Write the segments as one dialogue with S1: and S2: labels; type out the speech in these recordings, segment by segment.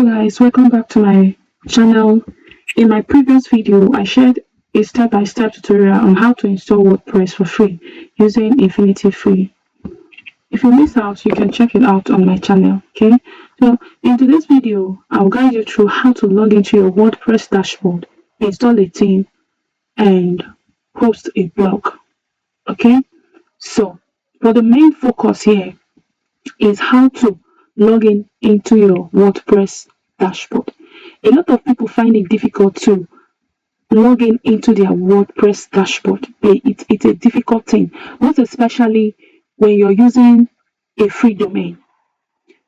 S1: Hello guys, welcome back to my channel. In my previous video, I shared a step-by-step tutorial on how to install WordPress for free using Infinity Free. If you miss out, you can check it out on my channel, okay? So in today's video, I'll guide you through how to log into your WordPress dashboard, install a theme, and host a blog, okay? So for the main focus here is how to log in into your WordPress dashboard. A lot of people find it difficult to log in into their WordPress dashboard. It's a difficult thing, most especially when you're using a free domain.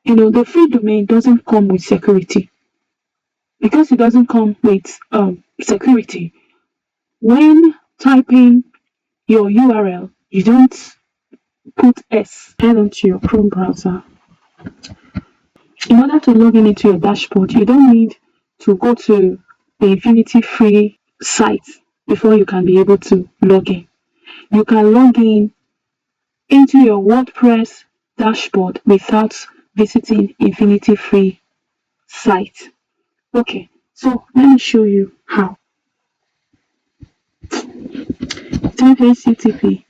S1: You know, the free domain doesn't come with security. Because it doesn't come with security, when typing your URL, you don't put S. Head onto your Chrome browser. In order to log in into your dashboard, you don't need to go to the Infinity Free site before you can be able to log in. You can log in into your WordPress dashboard without visiting Infinity Free site. Okay, so let me show you how. Type HTTP.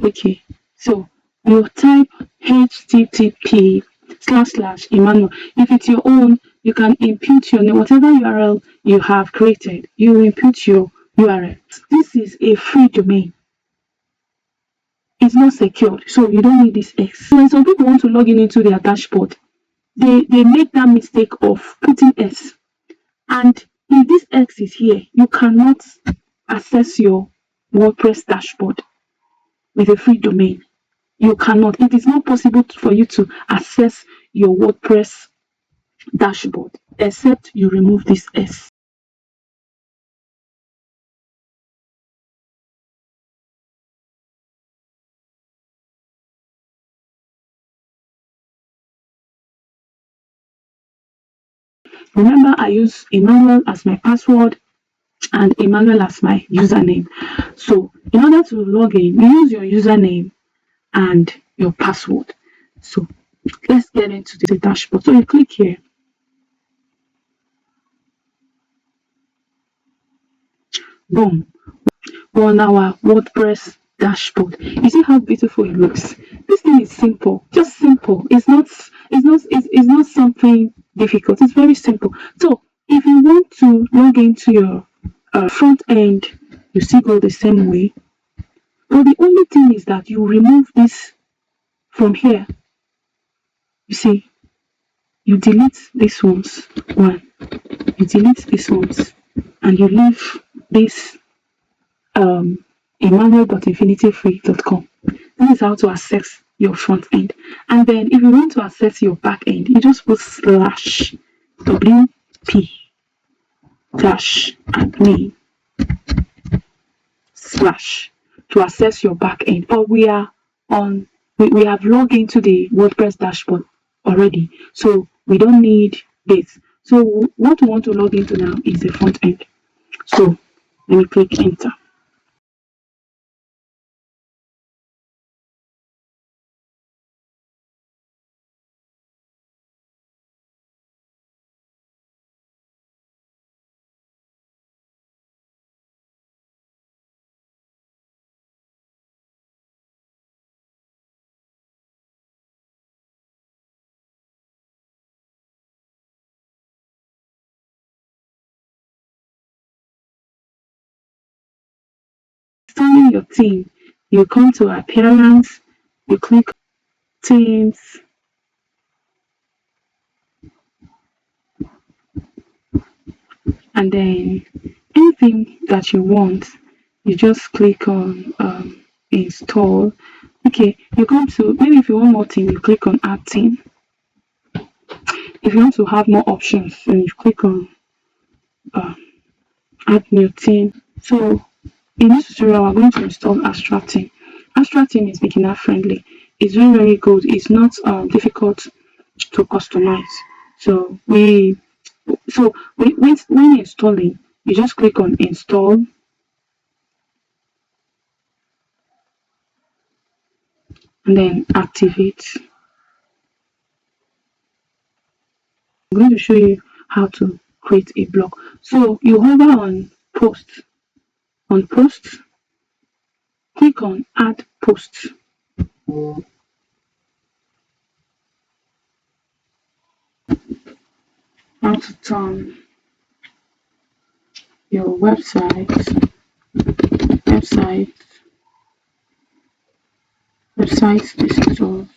S1: Okay, so you type http://Emmanuel. If it's your own, you can input your name, whatever URL you have created, you input your URL. This is a free domain. It's not secured, so you don't need this X. When some people want to log in into their dashboard, they make that mistake of putting S. And if this X is here, you cannot access your WordPress dashboard with a free domain. You cannot. It is not possible for you to access your WordPress dashboard except you remove this S. Remember, I use Emmanuel as my password and Emmanuel as my username. So in order to log in, you use your username and your password. So let's get into the dashboard. So you click here. Boom. We're on our WordPress dashboard. You see how beautiful it looks. This thing is simple, just simple. It's not something difficult. It's very simple. So if you want to log into your front end, you still go the same way. But the only thing is that you remove this from here. You see, you delete these ones, you delete these ones, and you leave this emmanuel.infinityfree.com. This is how to access your front end. And then if you want to access your back end, you just put /wp-admin/ to access your back end. But we have logged into the WordPress dashboard already, so we don't need this. So what we want to log into now is the front end. So let me click enter. Installing your theme, you come to appearance, you click themes, and then anything that you want, you just click on install. Okay, you come to, maybe if you want more theme, you click on add theme. If you want to have more options, then you click on add new theme. So in this tutorial, we're going to install Astra theme. Astra theme is beginner friendly. It's very good. It's not difficult to customize. So when installing, you just click on install, and then activate. I'm going to show you how to create a blog. So you hover on post, click on add post. How to turn your website visitors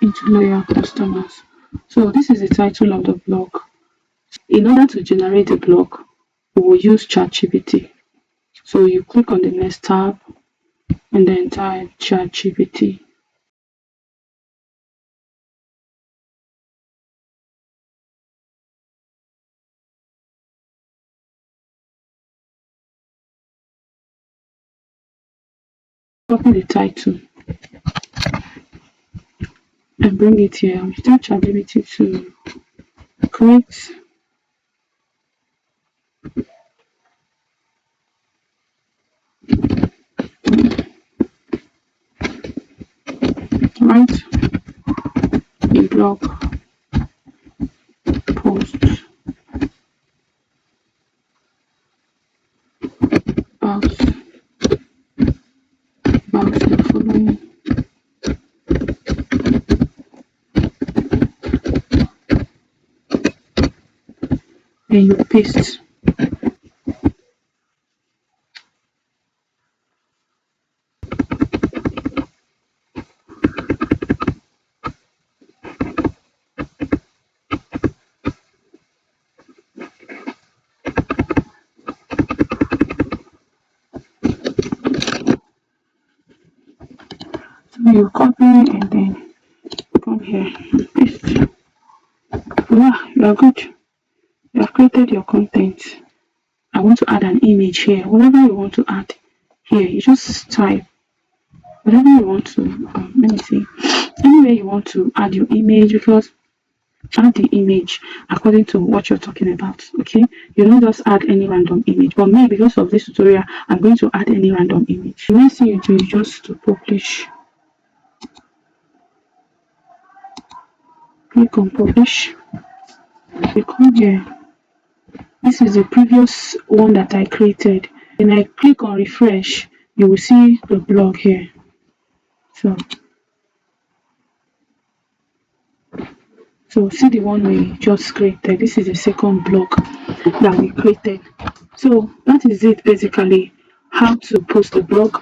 S1: into loyal customers, So this is the title of the blog. In order to generate a blog, we will use ChatGPT. So you click on the next tab and then type ChatGPT. Copy the title and bring it here. We tell ChatGPT to create write a blog post about the following. Then you paste. So you copy and then come here and paste. Wow, you are good. You have created your content. I want to add an image here. Whatever you want to add here, you just type whatever you want to. Let me see. Anywhere you want to add your image, because add the image according to what you're talking about. Okay, you don't just add any random image. But me, because of this tutorial, I'm going to add any random image. The next thing you do is just to publish. Click on publish. You come here. This is the previous one that I created. When I click on refresh, you will see the blog here. So see the one we just created. This is the second blog that we created. So that is it basically, how to post a blog